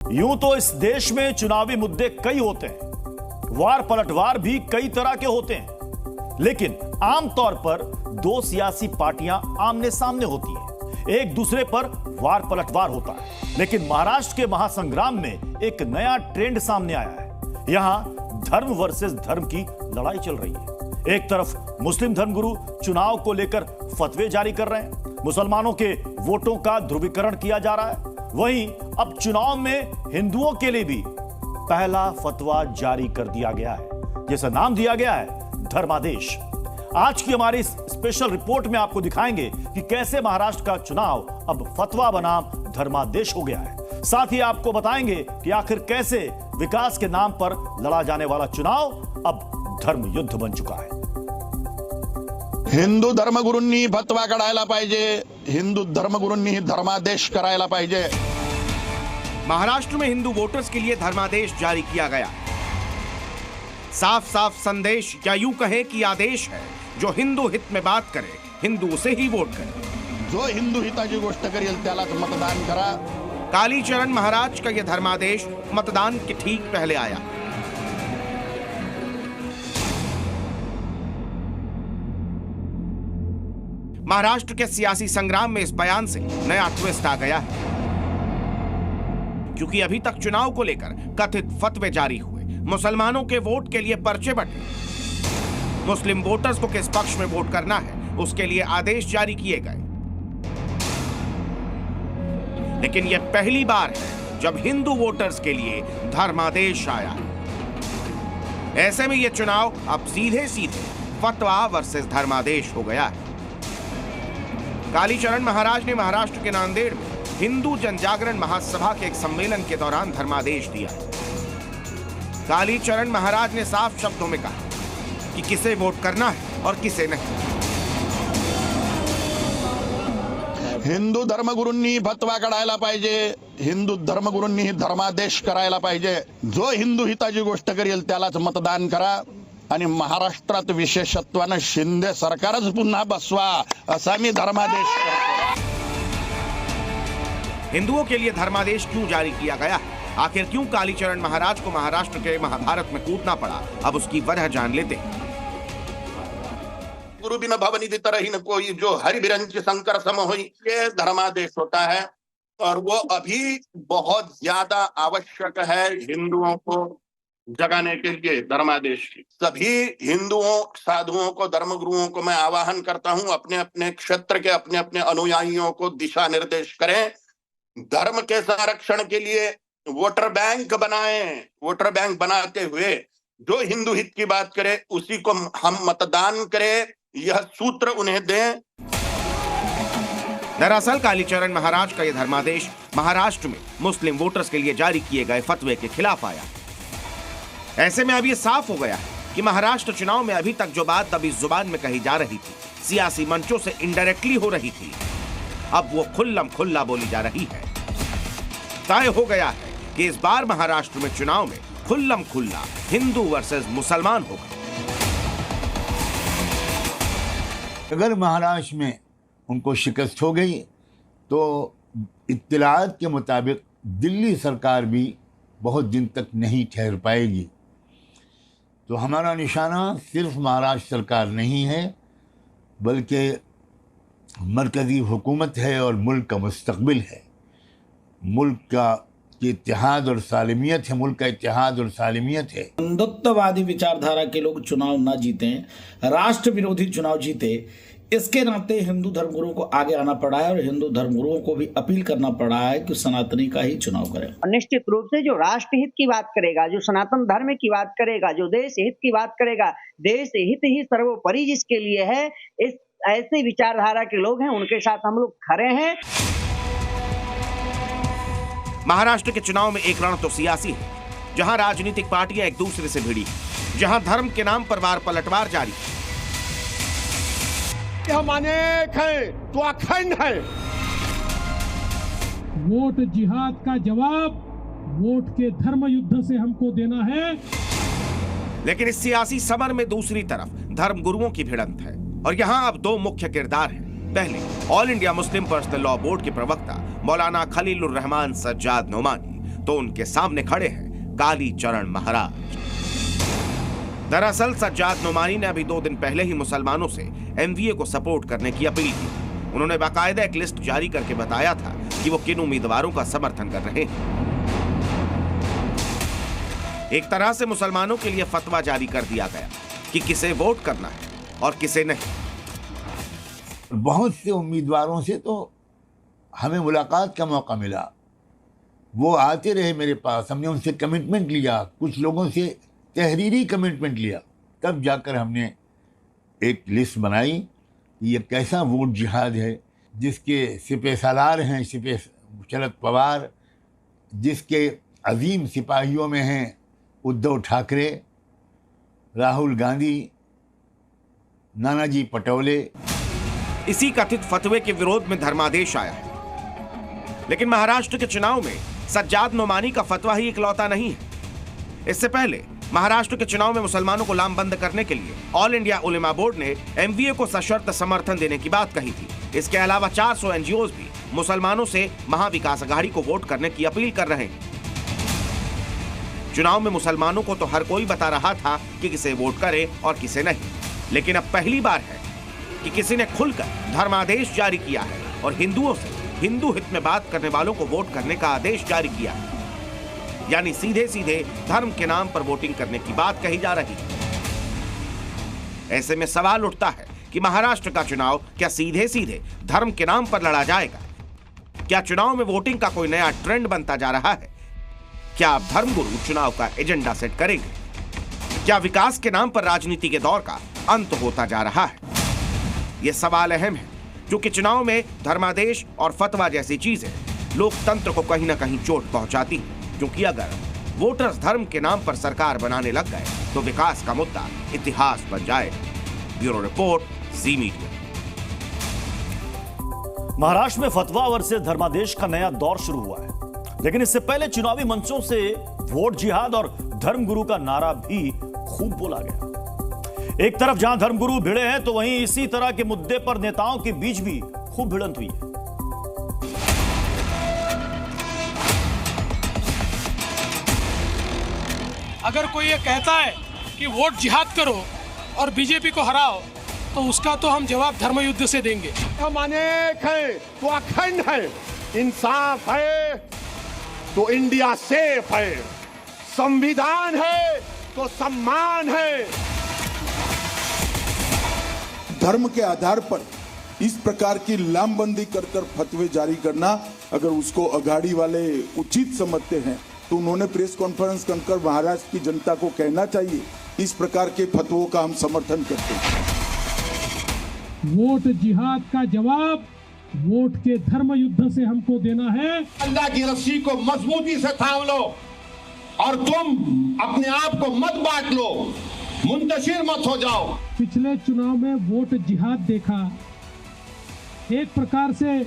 यूं तो इस देश में चुनावी मुद्दे कई होते हैं, वार पलटवार भी कई तरह के होते हैं, लेकिन आमतौर पर दो सियासी पार्टियां आमने सामने होती हैं, एक दूसरे पर वार पलटवार होता है। लेकिन महाराष्ट्र के महासंग्राम में एक नया ट्रेंड सामने आया है। यहां धर्म वर्सेस धर्म की लड़ाई चल रही है। एक तरफ मुस्लिम धर्मगुरु चुनाव को लेकर फतवे जारी कर रहे हैं, मुसलमानों के वोटों का ध्रुवीकरण किया जा रहा है। वहीं अब चुनाव में हिंदुओं के लिए भी पहला फतवा जारी कर दिया गया है, जिसका नाम दिया गया है धर्मादेश। आज की हमारी स्पेशल रिपोर्ट में आपको दिखाएंगे कि कैसे महाराष्ट्र का चुनाव अब फतवा बनाम धर्मादेश हो गया है। साथ ही आपको बताएंगे कि आखिर कैसे विकास के नाम पर लड़ा जाने वाला चुनाव अब धर्म युद्ध बन चुका है। हिंदू धर्मगुरूंनी फतवा काढायला पाहिजे, हिंदू धर्मगुरूंनी धर्मादेश करायला पाहिजे। महाराष्ट्र में हिंदू वोटर्स के लिए धर्मादेश जारी किया गया। साफ साफ संदेश या यूं कहें कि आदेश है, जो हिंदू हित में बात करे हिंदू उसे ही वोट करे। जो हिंदू हिताची गोष्ट करेल त्यालाच मतदान करा। कालीचरण महाराज का यह धर्मादेश मतदान के ठीक पहले आया। महाराष्ट्र के सियासी संग्राम में इस बयान से नया ट्विस्ट आ गया है, क्योंकि अभी तक चुनाव को लेकर कथित फतवे जारी हुए, मुसलमानों के वोट के लिए पर्चे बंटे, मुस्लिम वोटर्स को किस पक्ष में वोट करना है उसके लिए आदेश जारी किए गए। लेकिन यह पहली बार है जब हिंदू वोटर्स के लिए धर्मादेश आया है। ऐसे में यह चुनाव अब सीधे सीधे फतवा वर्सेस धर्मादेश हो गया है। कालीचरण महाराज ने महाराष्ट्र के नांदेड़ में हिंदू जनजागरण महासभा के एक सम्मेलन के दौरान धर्मादेश दिया। कालीचरण महाराज ने साफ शब्दों में कहा कि किसे वोट करना है और किसे नहीं। हिंदू धर्मगुरूंनी फतवा काढायला पाहिजे, हिंदू धर्मगुरूंनी धर्मादेश करायला पाहिजे। जो हिंदू हिताची गोष्ट करेल त्यालाच मतदान करा आणि महाराष्ट्रात विशेषत्वानं शिंदे सरकारच पुन्हा बसवा, असा मी धर्मादेश करतो। हिंदुओं के लिए धर्मादेश क्यों जारी किया गया? आखिर क्यों कालीचरण महाराज को महाराष्ट्र के महाभारत में कूदना पड़ा? अब उसकी वजह जान लेते हैं। गुरु बिन भवनिधि तरहि न कोई, जो हरिबिरंच शंकर सम होई, ये धर्मादेश होता है और वो अभी बहुत ज्यादा आवश्यक है हिंदुओं को जगाने के लिए। धर्मादेश की सभी हिंदुओं, साधुओं को, धर्मगुरुओं को मैं आह्वान करता हूं, अपने अपने क्षेत्र के अपने अपने अनुयायियों को दिशा निर्देश करें। धर्म के संरक्षण के लिए वोटर बैंक बनाएं। वोटर बैंक बनाते हुए जो हिंदू हित की बात करे उसी को हम मतदान करें, यह सूत्र उन्हें दें। दरअसल कालीचरण महाराज का यह धर्मादेश महाराष्ट्र में मुस्लिम वोटर्स के लिए जारी किए गए फतवे के खिलाफ आया। ऐसे में अब यह साफ हो गया है कि महाराष्ट्र चुनाव में अभी तक जो बात दबी जुबान में कही जा रही थी, सियासी मंचों से इनडायरेक्टली हो रही थी, अब वो खुल्लम खुल्ला बोली जा रही है। तय हो गया है कि इस बार महाराष्ट्र में चुनाव में खुल्लम खुल्ला हिंदू वर्सेस मुसलमान होगा। अगर महाराष्ट्र में उनको शिकस्त हो गई तो इत्तलात के मुताबिक दिल्ली सरकार भी बहुत दिन तक नहीं ठहर पाएगी। तो हमारा निशाना सिर्फ महाराष्ट्र सरकार नहीं है, बल्कि मरकज़ी हुकूमत है और मुल्क का मुस्तक़बिल है। मुल्क का इत्तेहाद और सालिमियत है, मुल्क का इत्तेहाद और सालिमियत है। हिंदुत्ववादी विचारधारा के लोग चुनाव ना जीतें, राष्ट्र विरोधी चुनाव जीते, इसके नाते हिंदू धर्मगुरुओं को आगे आना पड़ा है और हिंदू धर्मगुरुओं को भी अपील करना पड़ा है कि सनातनी का ही चुनाव करें। निश्चित रूप से जो राष्ट्र हित की बात करेगा, जो सनातन धर्म की बात करेगा, जो देश हित की बात करेगा, देश हित ही सर्वोपरि जिसके लिए है, इस ऐसे विचारधारा के लोग हैं, उनके साथ हम लोग खड़े हैं। महाराष्ट्र के चुनाव में एक रण तो सियासी है, जहां राजनीतिक पार्टियां एक दूसरे से भिड़ी, जहां धर्म के नाम पर वार पलटवार जारी। हम अनेक हैं तो अखंड है। वोट जिहाद का जवाब वोट के धर्म युद्ध से हमको देना है। लेकिन इस सियासी समर में दूसरी तरफ धर्म गुरुओं की भिड़ंत है और यहाँ अब दो मुख्य किरदार हैं। पहले all India Muslim personal law board के प्रवक्ता मौलाना खलीलुर रहमान सज्जाद नोमानी, तो उनके सामने खड़े हैं कालीचरण महाराज। दरअसल सज्जाद नोमानी ने अभी 2 दिन पहले ही मुसलमानों से एमवीए को सपोर्ट करने की अपील की। उन्होंने बाकायदा एक लिस्ट जारी करके बताया था कि वो किन उम्मीदवारों का समर्थन कर रहे हैं। एक तरह से मुसलमानों के लिए फतवा जारी कर दिया गया कि किसे वोट करना है और किसे नहीं। बहुत से उम्मीदवारों से तो हमें मुलाकात का मौका मिला, वो आते रहे मेरे पास, हमने उनसे कमिटमेंट लिया, कुछ लोगों से तहरीरी कमिटमेंट लिया, तब जाकर हमने एक लिस्ट बनाई कि ये कैसा वोट जिहाद है, जिसके सिपह सालार हैं सिपह शरद पवार, जिसके अजीम सिपाहियों में हैं उद्धव ठाकरे, राहुल गांधी, नानाजी पटोले। इसी कथित फतवे के विरोध में धर्मादेश आया है। लेकिन महाराष्ट्र के चुनाव में सज्जाद नोमानी का फतवा ही इकलौता नहीं है। इससे पहले महाराष्ट्र के चुनाव में मुसलमानों को लामबंद करने के लिए ऑल इंडिया उलेमा बोर्ड ने एमवीए को सशर्त समर्थन देने की बात कही थी। इसके अलावा 400 एनजीओज भी मुसलमानों से महाविकास अघाड़ी को वोट करने की अपील कर रहे हैं। चुनाव में मुसलमानों को तो हर कोई बता रहा था कि किसे वोट करे और किसे नहीं, लेकिन अब पहली बार है कि किसी ने खुलकर धर्मादेश जारी किया है और हिंदुओं से हिंदू हित में बात करने वालों को वोट करने का आदेश जारी किया है। यानी सीधे सीधे धर्म के नाम पर वोटिंग करने की बात कही जा रही है। ऐसे में सवाल उठता है कि महाराष्ट्र का चुनाव क्या सीधे सीधे धर्म के नाम पर लड़ा जाएगा? क्या चुनाव में वोटिंग का कोई नया ट्रेंड बनता जा रहा है? क्या अब धर्मगुरु चुनाव का एजेंडा सेट करेंगे? क्या विकास के नाम पर राजनीति के दौर का अंत होता जा रहा है? यह सवाल अहम है, क्योंकि चुनाव में धर्मादेश और फतवा जैसी चीजें लोकतंत्र को कहीं ना कहीं चोट पहुंचाती हैं। क्योंकि अगर वोटर्स धर्म के नाम पर सरकार बनाने लग गए तो विकास का मुद्दा इतिहास बन जाएगा। ब्यूरो रिपोर्ट, जी मीडिया। महाराष्ट्र में फतवा वर्सेस धर्मादेश का नया दौर शुरू हुआ है, लेकिन इससे पहले चुनावी मंचों से वोट जिहाद और धर्मगुरु का नारा भी खूब बोला गया। एक तरफ जहां धर्मगुरु भिड़े हैं तो वहीं इसी तरह के मुद्दे पर नेताओं के बीच भी खूब भिड़ंत हुई है। अगर कोई ये कहता है कि वोट जिहाद करो और बीजेपी को हराओ, तो उसका तो हम जवाब धर्म युद्ध से देंगे। हम अनेक हैं तो अखंड है, इंसाफ है तो इंडिया सेफ है, संविधान है तो सम्मान है। धर्म के आधार पर इस प्रकार की लामबंदी कर फतवे जारी करना, अगर उसको अघाड़ी वाले उचित समझते हैं तो उन्होंने प्रेस कॉन्फ्रेंस कर महाराष्ट्र की जनता को कहना चाहिए इस प्रकार के फतवों का हम समर्थन करते हैं। वोट जिहाद का जवाब वोट के धर्म युद्ध से हमको देना है। अल्लाह की रस्सी को मजबूती से थाम लो और तुम अपने आप को मत बांट लो, मुंतशिर मत हो जाओ। पिछले चुनाव में वोट जिहाद देखा, एक प्रकार से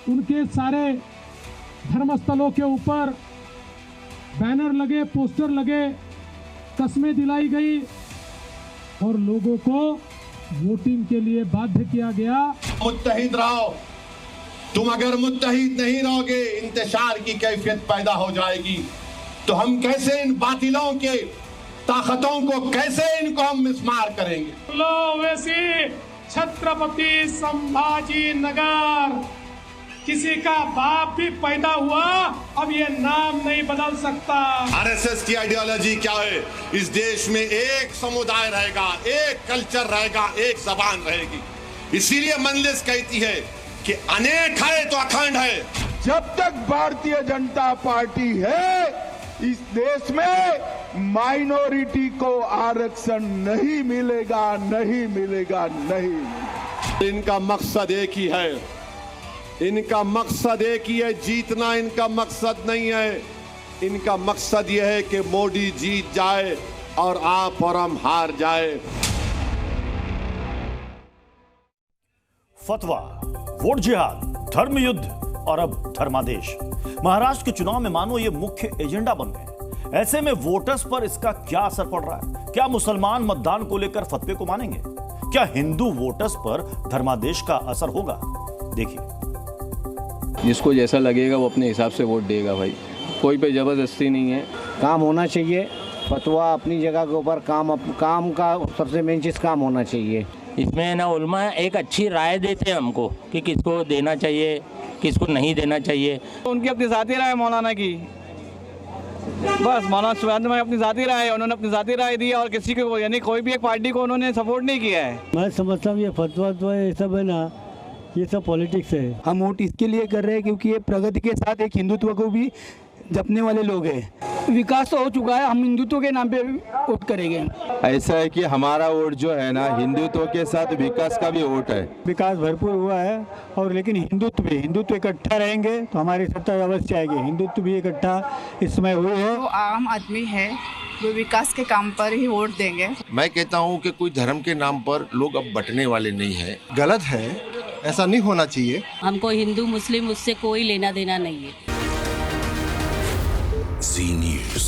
उनके सारे धर्मस्थलों के ऊपर बैनर लगे, पोस्टर लगे, कस्में दिलाई गई और लोगों को वोटिंग के लिए बाध्य किया गया। मुत्तहिद रहो, तुम अगर मुत्तहिद नहीं रहोगे इंतशार की कैफियत पैदा हो जाएगी। तो हम कैसे इन बातिलों के ताकतों को, कैसे इनको हम मिसमार करेंगे। लो वैसी छत्रपति संभाजी नगर, किसी का बाप भी पैदा हुआ अब ये नाम नहीं बदल सकता। आरएसएस की आइडियोलॉजी क्या है? इस देश में एक समुदाय रहेगा, एक कल्चर रहेगा, एक जबान रहेगी। इसीलिए मंजलिस कहती है कि अनेक है तो अखंड है। जब तक भारतीय जनता पार्टी है इस देश में माइनॉरिटी को आरक्षण नहीं मिलेगा, नहीं मिलेगा, नहीं। इनका मकसद एक ही है, इनका मकसद एक ही है, जीतना इनका मकसद नहीं है। इनका मकसद यह है कि मोदी जीत जाए और आप और हम हार जाए। फतवा, वोट जिहाद, धर्म युद्ध और अब धर्मादेश महाराष्ट्र के चुनाव में मानो ये मुख्य एजेंडा बन गए। ऐसे में वोटर्स पर इसका क्या असर पड़ रहा है? क्या मुसलमान मतदान को लेकर फतवे को मानेंगे? क्या हिंदू वोटर्स पर धर्मादेश का असर होगा? देखिए, जिसको जैसा लगेगा वो अपने हिसाब से वोट देगा भाई। कोई पे ज़बरदस्ती नहीं है। काम होना चाहिए, फतवा अपनी जगह के ऊपर, काम का सबसे मेन चीज़ काम होना चाहिए। इसमें ना उलमा एक अच्छी राय देते हैं हमको कि किसको देना चाहिए, किसको नहीं देना चाहिए। उनकी अपनी ज़ाती राय मौलाना की, बस मौलाना सुबहान में अपनी ज़ाती राय है, उन्होंने अपनी ज़ाती राय दी और किसी को यानी कोई भी एक पार्टी को उन्होंने सपोर्ट नहीं किया है। मैं समझता हूँ ये फतवा तो ये सब है ना, ये सब पॉलिटिक्स है। हम वोट इसके लिए कर रहे हैं क्योंकि ये प्रगति के साथ एक हिंदुत्व को भी जपने वाले लोग हैं। विकास तो हो चुका है, हम हिंदुत्व के नाम पे वोट करेंगे। ऐसा है कि हमारा वोट जो है ना हिंदुत्व के साथ विकास का भी वोट है। विकास भरपूर हुआ है और लेकिन हिंदुत्व इकट्ठा रहेंगे तो हमारी सत्ता अवश्य आएगी। हिंदुत्व भी इकट्ठा इस समय हुए है। वो आम आदमी है, वो विकास के काम पर ही वोट देंगे। मैं कहता हूँ कि कोई धर्म के नाम पर लोग अब बंटने वाले नहीं है। गलत है, ऐसा नहीं होना चाहिए। हमको हिंदू मुस्लिम उससे कोई लेना देना नहीं है। Zee News.